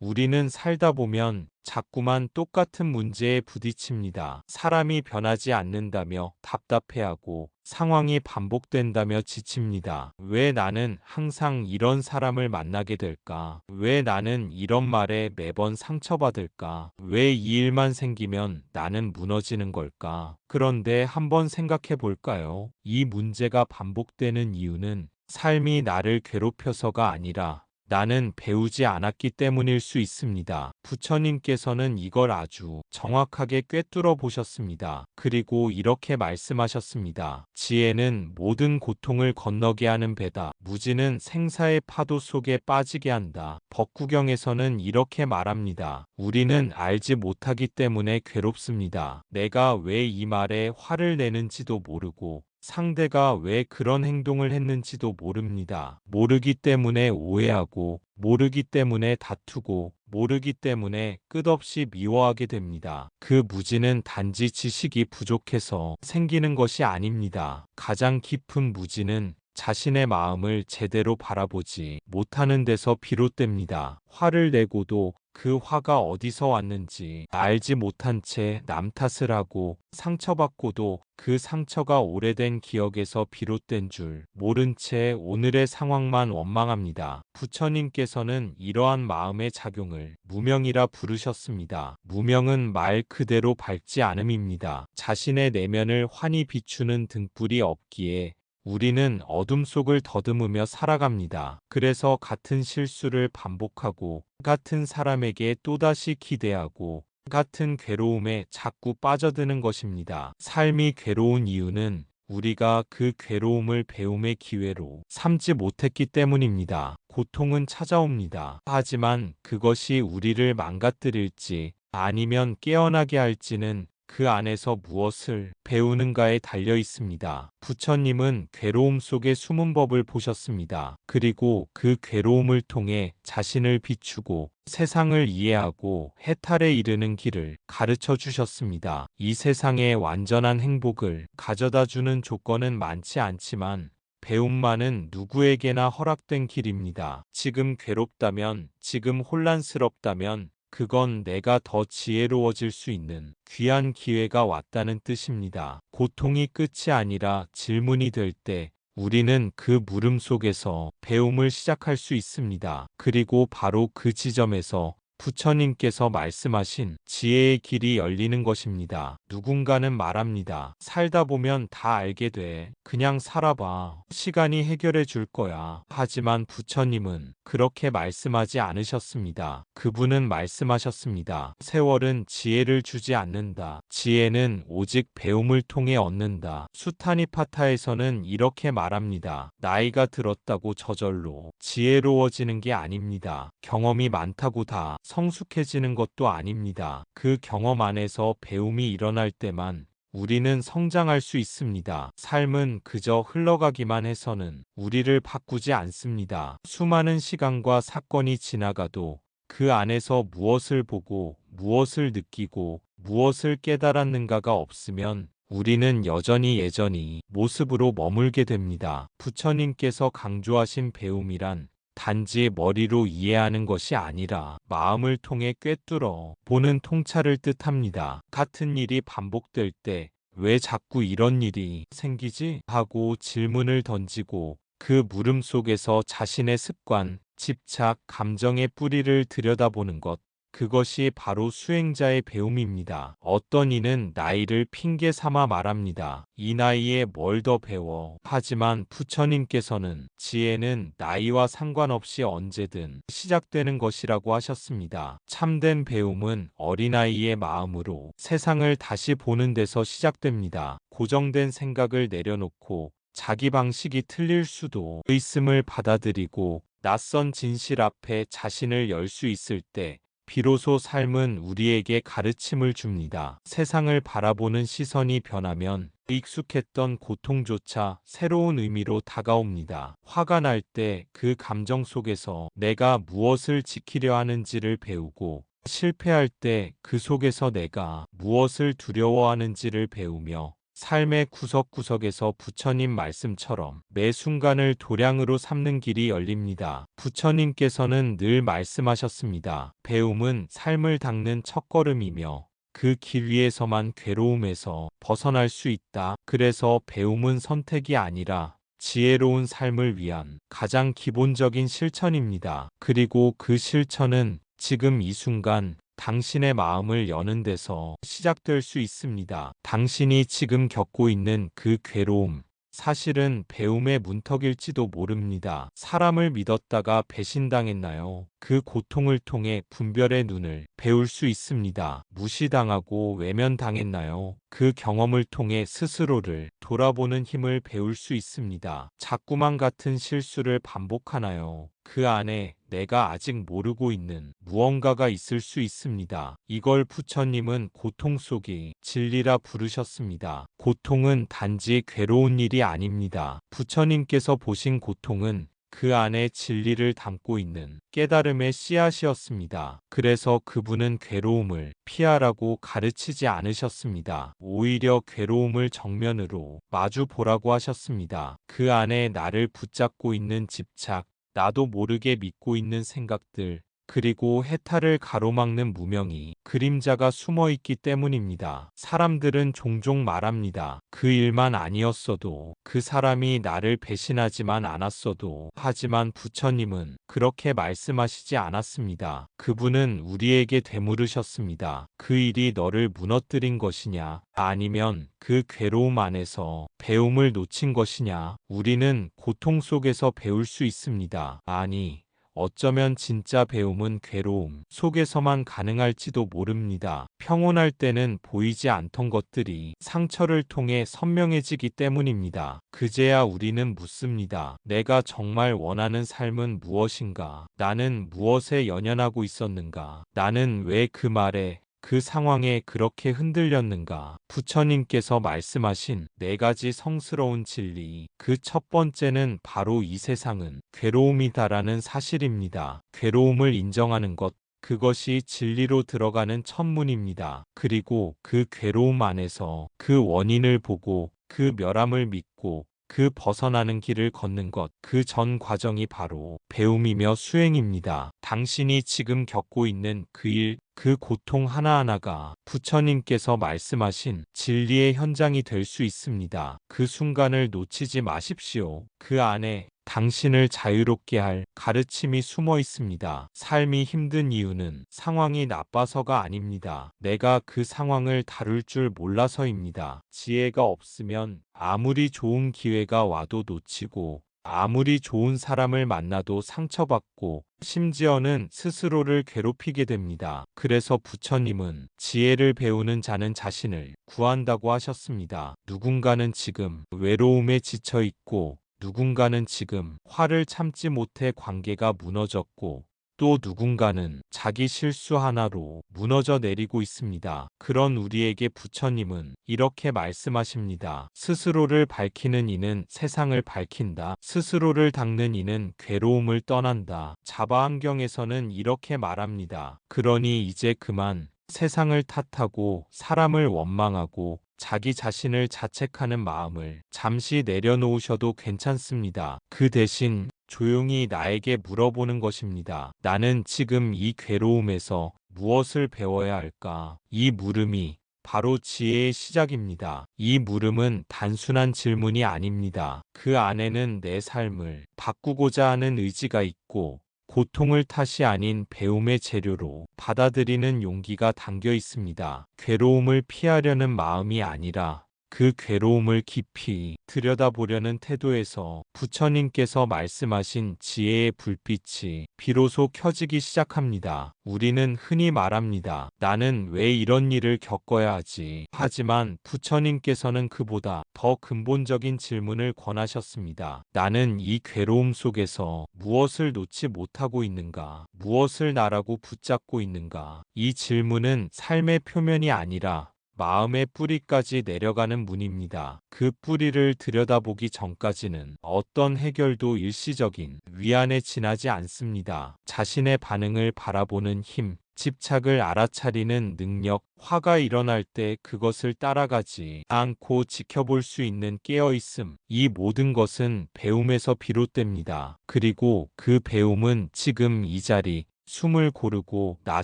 우리는 살다 보면 자꾸만 똑같은 문제에 부딪힙니다. 사람이 변하지 않는다며 답답해하고 상황이 반복된다며 지칩니다. 왜 나는 항상 이런 사람을 만나게 될까? 왜 나는 이런 말에 매번 상처받을까? 왜 이 일만 생기면 나는 무너지는 걸까? 그런데 한번 생각해 볼까요? 이 문제가 반복되는 이유는 삶이 나를 괴롭혀서가 아니라 나는 배우지 않았기 때문일 수 있습니다. 부처님께서는 이걸 아주 정확하게 꿰뚫어 보셨습니다. 그리고 이렇게 말씀하셨습니다. 지혜는 모든 고통을 건너게 하는 배다. 무지는 생사의 파도 속에 빠지게 한다. 법구경에서는 이렇게 말합니다. 우리는 알지 못하기 때문에 괴롭습니다. 내가 왜 이 말에 화를 내는지도 모르고 상대가 왜 그런 행동을 했는지도 모릅니다. 모르기 때문에 오해하고, 모르기 때문에 다투고, 모르기 때문에 끝없이 미워하게 됩니다. 그 무지는 단지 지식이 부족해서 생기는 것이 아닙니다. 가장 깊은 무지는 자신의 마음을 제대로 바라보지 못하는 데서 비롯됩니다. 화를 내고도 그 화가 어디서 왔는지 알지 못한 채 남 탓을 하고 상처받고도 그 상처가 오래된 기억에서 비롯된 줄 모른 채 오늘의 상황만 원망합니다. 부처님께서는 이러한 마음의 작용을 무명이라 부르셨습니다. 무명은 말 그대로 밝지 않음입니다. 자신의 내면을 환히 비추는 등불이 없기에 우리는 어둠 속을 더듬으며 살아갑니다. 그래서 같은 실수를 반복하고 같은 사람에게 또다시 기대하고 같은 괴로움에 자꾸 빠져드는 것입니다. 삶이 괴로운 이유는 우리가 그 괴로움을 배움의 기회로 삼지 못했기 때문입니다. 고통은 찾아옵니다. 하지만 그것이 우리를 망가뜨릴지 아니면 깨어나게 할지는 그 안에서 무엇을 배우는가에 달려 있습니다. 부처님은 괴로움 속의 숨은 법을 보셨습니다. 그리고 그 괴로움을 통해 자신을 비추고 세상을 이해하고 해탈에 이르는 길을 가르쳐 주셨습니다. 이 세상에 완전한 행복을 가져다 주는 조건은 많지 않지만 배움만은 누구에게나 허락된 길입니다. 지금 괴롭다면, 지금 혼란스럽다면 그건 내가 더 지혜로워질 수 있는 귀한 기회가 왔다는 뜻입니다. 고통이 끝이 아니라 질문이 될 때 우리는 그 물음 속에서 배움을 시작할 수 있습니다. 그리고 바로 그 지점에서 부처님께서 말씀하신 지혜의 길이 열리는 것입니다. 누군가는 말합니다. 살다 보면 다 알게 돼. 그냥 살아봐. 시간이 해결해 줄 거야. 하지만 부처님은 그렇게 말씀하지 않으셨습니다. 그분은 말씀하셨습니다. 세월은 지혜를 주지 않는다. 지혜는 오직 배움을 통해 얻는다. 수타니파타에서는 이렇게 말합니다. 나이가 들었다고 저절로 지혜로워지는 게 아닙니다. 경험이 많다고 다 성숙해지는 것도 아닙니다. 그 경험 안에서 배움이 일어날 때만 우리는 성장할 수 있습니다. 삶은 그저 흘러가기만 해서는 우리를 바꾸지 않습니다. 수많은 시간과 사건이 지나가도 그 안에서 무엇을 보고 무엇을 느끼고 무엇을 깨달았는가가 없으면 우리는 여전히 예전의 모습으로 머물게 됩니다. 부처님께서 강조하신 배움이란 단지 머리로 이해하는 것이 아니라 마음을 통해 꿰뚫어 보는 통찰을 뜻합니다. 같은 일이 반복될 때 왜 자꾸 이런 일이 생기지? 하고 질문을 던지고 그 물음 속에서 자신의 습관, 집착, 감정의 뿌리를 들여다보는 것. 그것이 바로 수행자의 배움입니다. 어떤 이는 나이를 핑계 삼아 말합니다. 이 나이에 뭘 더 배워. 하지만 부처님께서는 지혜는 나이와 상관없이 언제든 시작되는 것이라고 하셨습니다. 참된 배움은 어린아이의 마음으로 세상을 다시 보는 데서 시작됩니다. 고정된 생각을 내려놓고 자기 방식이 틀릴 수도 있음을 받아들이고 낯선 진실 앞에 자신을 열 수 있을 때 비로소 삶은 우리에게 가르침을 줍니다. 세상을 바라보는 시선이 변하면 익숙했던 고통조차 새로운 의미로 다가옵니다. 화가 날 때 그 감정 속에서 내가 무엇을 지키려 하는지를 배우고 실패할 때 그 속에서 내가 무엇을 두려워하는지를 배우며 삶의 구석구석에서 부처님 말씀처럼 매 순간을 도량으로 삼는 길이 열립니다. 부처님께서는 늘 말씀하셨습니다. 배움은 삶을 닦는 첫걸음이며 그 길 위에서만 괴로움에서 벗어날 수 있다. 그래서 배움은 선택이 아니라 지혜로운 삶을 위한 가장 기본적인 실천입니다. 그리고 그 실천은 지금 이 순간 당신의 마음을 여는 데서 시작될 수 있습니다. 당신이 지금 겪고 있는 그 괴로움, 사실은 배움의 문턱일지도 모릅니다. 사람을 믿었다가 배신당했나요? 그 고통을 통해 분별의 눈을 배울 수 있습니다. 무시당하고 외면당했나요? 그 경험을 통해 스스로를 돌아보는 힘을 배울 수 있습니다. 자꾸만 같은 실수를 반복하나요? 그 안에 내가 아직 모르고 있는 무언가가 있을 수 있습니다. 이걸 부처님은 고통 속이 진리라 부르셨습니다. 고통은 단지 괴로운 일이 아닙니다. 부처님께서 보신 고통은 그 안에 진리를 담고 있는 깨달음의 씨앗이었습니다. 그래서 그분은 괴로움을 피하라고 가르치지 않으셨습니다. 오히려 괴로움을 정면으로 마주 보라고 하셨습니다. 그 안에 나를 붙잡고 있는 집착, 나도 모르게 믿고 있는 생각들, 그리고 해탈을 가로막는 무명이 그림자가 숨어 있기 때문입니다. 사람들은 종종 말합니다. 그 일만 아니었어도, 그 사람이 나를 배신하지만 않았어도. 하지만 부처님은 그렇게 말씀하시지 않았습니다. 그분은 우리에게 되물으셨습니다. 그 일이 너를 무너뜨린 것이냐? 아니면 그 괴로움 안에서 배움을 놓친 것이냐? 우리는 고통 속에서 배울 수 있습니다. 아니, 어쩌면 진짜 배움은 괴로움 속에서만 가능할지도 모릅니다. 평온할 때는 보이지 않던 것들이 상처를 통해 선명해지기 때문입니다. 그제야 우리는 묻습니다. 내가 정말 원하는 삶은 무엇인가? 나는 무엇에 연연하고 있었는가? 나는 왜 그 말에 그 상황에 그렇게 흔들렸는가? 부처님께서 말씀하신 네 가지 성스러운 진리. 그 첫 번째는 바로 이 세상은 괴로움이다라는 사실입니다. 괴로움을 인정하는 것. 그것이 진리로 들어가는 첫문입니다. 그리고 그 괴로움 안에서 그 원인을 보고 그 멸함을 믿고 그 벗어나는 길을 걷는 것, 그 전 과정이 바로 배움이며 수행입니다. 당신이 지금 겪고 있는 그 일, 그 고통 하나하나가 부처님께서 말씀하신 진리의 현장이 될 수 있습니다. 그 순간을 놓치지 마십시오. 그 안에 당신을 자유롭게 할 가르침이 숨어 있습니다. 삶이 힘든 이유는 상황이 나빠서가 아닙니다. 내가 그 상황을 다룰 줄 몰라서입니다. 지혜가 없으면 아무리 좋은 기회가 와도 놓치고 아무리 좋은 사람을 만나도 상처받고 심지어는 스스로를 괴롭히게 됩니다. 그래서 부처님은 지혜를 배우는 자는 자신을 구한다고 하셨습니다. 누군가는 지금 외로움에 지쳐 있고 누군가는 지금 화를 참지 못해 관계가 무너졌고 또 누군가는 자기 실수 하나로 무너져 내리고 있습니다. 그런 우리에게 부처님은 이렇게 말씀하십니다. 스스로를 밝히는 이는 세상을 밝힌다. 스스로를 닦는 이는 괴로움을 떠난다. 자바안경에서는 이렇게 말합니다. 그러니 이제 그만 세상을 탓하고 사람을 원망하고 자기 자신을 자책하는 마음을 잠시 내려놓으셔도 괜찮습니다. 그 대신 조용히 나에게 물어보는 것입니다. 나는 지금 이 괴로움에서 무엇을 배워야 할까? 이 물음이 바로 지혜의 시작입니다. 이 물음은 단순한 질문이 아닙니다. 그 안에는 내 삶을 바꾸고자 하는 의지가 있고 고통을 탓이 아닌 배움의 재료로 받아들이는 용기가 담겨 있습니다. 괴로움을 피하려는 마음이 아니라 그 괴로움을 깊이 들여다보려는 태도에서 부처님께서 말씀하신 지혜의 불빛이 비로소 켜지기 시작합니다. 우리는 흔히 말합니다. 나는 왜 이런 일을 겪어야 하지? 하지만 부처님께서는 그보다 더 근본적인 질문을 권하셨습니다. 나는 이 괴로움 속에서 무엇을 놓지 못하고 있는가? 무엇을 나라고 붙잡고 있는가? 이 질문은 삶의 표면이 아니라 마음의 뿌리까지 내려가는 문입니다. 그 뿌리를 들여다보기 전까지는 어떤 해결도 일시적인 위안에 지나지 않습니다. 자신의 반응을 바라보는 힘, 집착을 알아차리는 능력, 화가 일어날 때 그것을 따라가지 않고 지켜볼 수 있는 깨어있음, 이 모든 것은 배움에서 비롯됩니다. 그리고 그 배움은 지금 이 자리, 숨을 고르고 나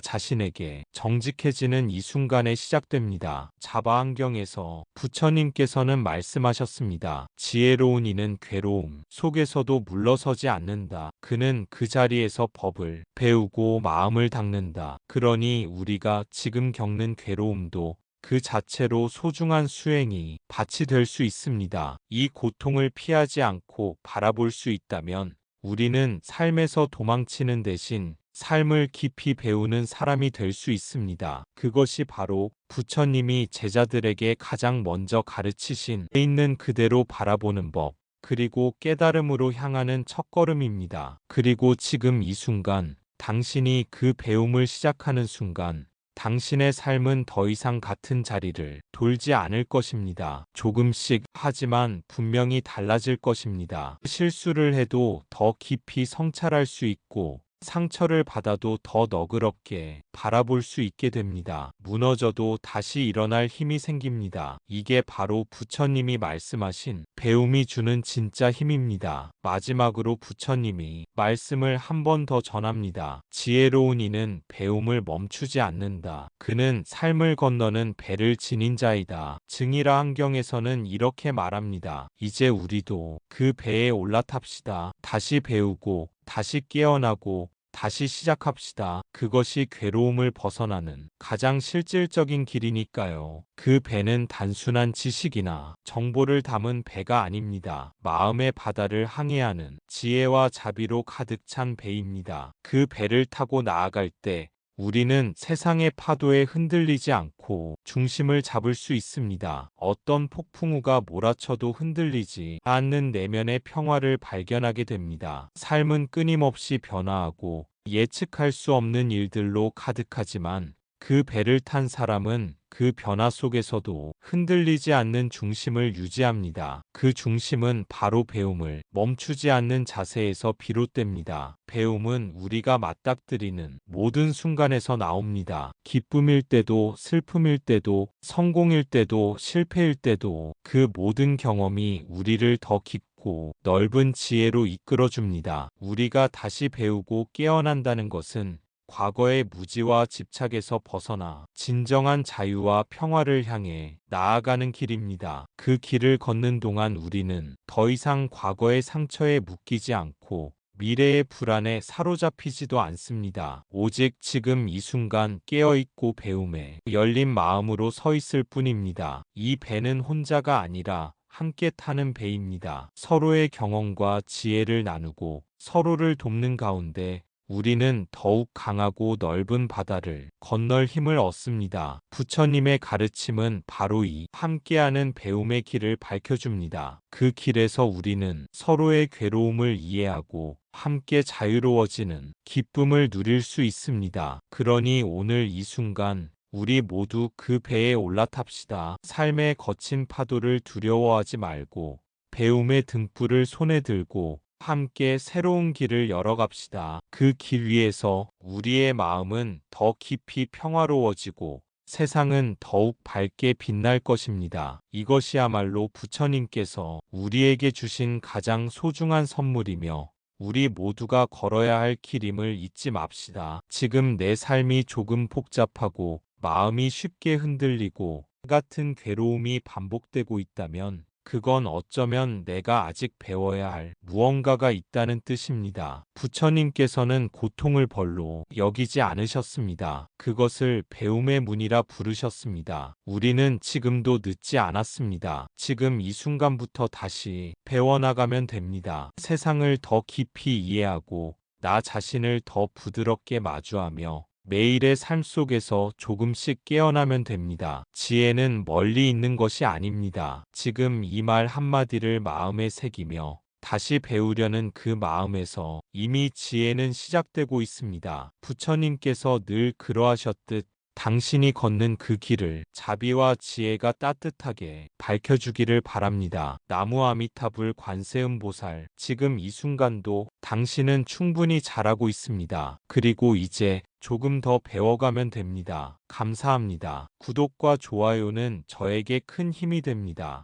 자신에게 정직해지는 이 순간에 시작됩니다. 자바안경에서 부처님께서는 말씀하셨습니다. 지혜로운 이는 괴로움 속에서도 물러서지 않는다. 그는 그 자리에서 법을 배우고 마음을 닦는다. 그러니 우리가 지금 겪는 괴로움도 그 자체로 소중한 수행이 밭이 될 수 있습니다. 이 고통을 피하지 않고 바라볼 수 있다면 우리는 삶에서 도망치는 대신 삶을 깊이 배우는 사람이 될 수 있습니다. 그것이 바로 부처님이 제자들에게 가장 먼저 가르치신 있는 그대로 바라보는 법, 그리고 깨달음으로 향하는 첫걸음입니다. 그리고 지금 이 순간, 당신이 그 배움을 시작하는 순간, 당신의 삶은 더 이상 같은 자리를 돌지 않을 것입니다. 조금씩 하지만 분명히 달라질 것입니다. 실수를 해도 더 깊이 성찰할 수 있고 상처를 받아도 더 너그럽게 바라볼 수 있게 됩니다. 무너져도 다시 일어날 힘이 생깁니다. 이게 바로 부처님이 말씀하신 배움이 주는 진짜 힘입니다. 마지막으로 부처님이 말씀을 한 번 더 전합니다. 지혜로운 이는 배움을 멈추지 않는다. 그는 삶을 건너는 배를 지닌 자이다. 증이라 환경에서는 이렇게 말합니다. 이제 우리도 그 배에 올라탑시다. 다시 배우고 다시 깨어나고 다시 시작합시다. 그것이 괴로움을 벗어나는 가장 실질적인 길이니까요. 그 배는 단순한 지식이나 정보를 담은 배가 아닙니다. 마음의 바다를 항해하는 지혜와 자비로 가득 찬 배입니다. 그 배를 타고 나아갈 때 우리는 세상의 파도에 흔들리지 않고 중심을 잡을 수 있습니다. 어떤 폭풍우가 몰아쳐도 흔들리지 않는 내면의 평화를 발견하게 됩니다. 삶은 끊임없이 변화하고 예측할 수 없는 일들로 가득하지만 그 배를 탄 사람은 그 변화 속에서도 흔들리지 않는 중심을 유지합니다. 그 중심은 바로 배움을 멈추지 않는 자세에서 비롯됩니다. 배움은 우리가 맞닥뜨리는 모든 순간에서 나옵니다. 기쁨일 때도 슬픔일 때도 성공일 때도 실패일 때도 그 모든 경험이 우리를 더 깊고 넓은 지혜로 이끌어줍니다. 우리가 다시 배우고 깨어난다는 것은 과거의 무지와 집착에서 벗어나 진정한 자유와 평화를 향해 나아가는 길입니다. 그 길을 걷는 동안 우리는 더 이상 과거의 상처에 묶이지 않고 미래의 불안에 사로잡히지도 않습니다. 오직 지금 이 순간 깨어있고 배움에 열린 마음으로 서 있을 뿐입니다. 이 배는 혼자가 아니라 함께 타는 배입니다. 서로의 경험과 지혜를 나누고 서로를 돕는 가운데 우리는 더욱 강하고 넓은 바다를 건널 힘을 얻습니다. 부처님의 가르침은 바로 이 함께하는 배움의 길을 밝혀줍니다. 그 길에서 우리는 서로의 괴로움을 이해하고 함께 자유로워지는 기쁨을 누릴 수 있습니다. 그러니 오늘 이 순간 우리 모두 그 배에 올라탑시다. 삶의 거친 파도를 두려워하지 말고 배움의 등불을 손에 들고 함께 새로운 길을 열어갑시다. 그 길 위에서 우리의 마음은 더 깊이 평화로워지고 세상은 더욱 밝게 빛날 것입니다. 이것이야말로 부처님께서 우리에게 주신 가장 소중한 선물이며 우리 모두가 걸어야 할 길임을 잊지 맙시다. 지금 내 삶이 조금 복잡하고 마음이 쉽게 흔들리고 같은 괴로움이 반복되고 있다면 그건 어쩌면 내가 아직 배워야 할 무언가가 있다는 뜻입니다. 부처님께서는 고통을 벌로 여기지 않으셨습니다. 그것을 배움의 문이라 부르셨습니다. 우리는 지금도 늦지 않았습니다. 지금 이 순간부터 다시 배워나가면 됩니다. 세상을 더 깊이 이해하고 나 자신을 더 부드럽게 마주하며 매일의 삶 속에서 조금씩 깨어나면 됩니다. 지혜는 멀리 있는 것이 아닙니다. 지금 이 말 한마디를 마음에 새기며 다시 배우려는 그 마음에서 이미 지혜는 시작되고 있습니다. 부처님께서 늘 그러하셨듯 당신이 걷는 그 길을 자비와 지혜가 따뜻하게 밝혀주기를 바랍니다. 나무 아미타불 관세음보살, 지금 이 순간도 당신은 충분히 잘하고 있습니다. 그리고 이제 조금 더 배워가면 됩니다. 감사합니다. 구독과 좋아요는 저에게 큰 힘이 됩니다.